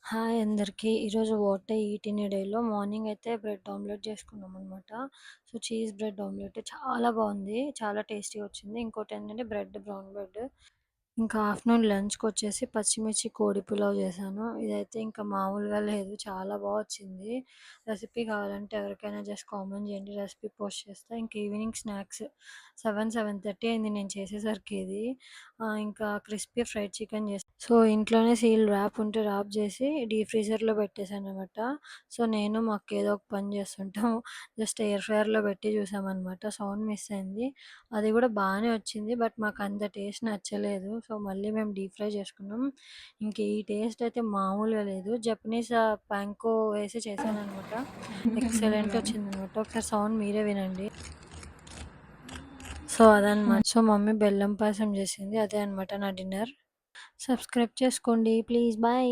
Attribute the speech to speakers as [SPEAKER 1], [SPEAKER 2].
[SPEAKER 1] Hi అందరికీ. ఈరోజు what I eat in a డేలో మార్నింగ్ అయితే బ్రెడ్ ఆమ్లెట్ చేసుకున్నామనమాట. సో, చీజ్ బ్రెడ్ ఆమ్లెట్ చాలా బావుంది. చాలా టేస్టీగా వచ్చింది. ఇంకోటేంటంటే బ్రౌన్ బ్రెడ్. ఇంకా ఆఫ్టర్‌నూన్ లంచ్‌కొచ్చేసి పచ్చిమిర్చి కోడి పులావ్ చేశాను. ఇదైతే ఇంకా మామూలుగా లేదు. చాలా వచ్చింది. రెసిపీ కావాలంటే ఎవరికైనా జస్ట్ కామెంట్ చేయండి. రెసిపీ పోస్ట్ చేస్తా. ఇంక ఈవినింగ్ స్నాక్స్ 7:30 అయింది నేను చేసేసరికి ఇది. ఇంకా క్రిస్పీ ఫ్రైడ్ చికెన్ సో, ఇంట్లోనే సీల్ ర్యాప్ ఉంటే ర్యాప్ చేసి డీప్ ఫ్రీజర్‌లో పెట్టేసాననమాట. సో, నేను మా అక్క ఏదో ఒక పని చేస్తుంటాం. జస్ట్ ఎయిర్ ఫ్రైయర్‌లో పెట్టి చూసామనమాట. సౌండ్ మిస్ అయింది. అది కూడా బానే వచ్చింది. బట్ మాకంత టేస్ట్ నచ్చలేదు. సో, మళ్ళీ మేము డీప్ ఫ్రై చేసుకున్నాం. ఇంక ఈ టేస్ట్ అయితే మామూలుగా లేదు. జపనీస్ పాంకో వేసి చేశాననమాట. ఎక్సలెంట్ వచ్చిందనమాట. ఒకసారి సౌండ్ మీరే వినండి. సో, అదనమాట. సో, మమ్మీ బెల్లం పాయసం చేసింది. అదే అనమాట నా డిన్నర్. సబ్స్క్రైబ్ చేసుకోండి ప్లీజ్. బాయ్.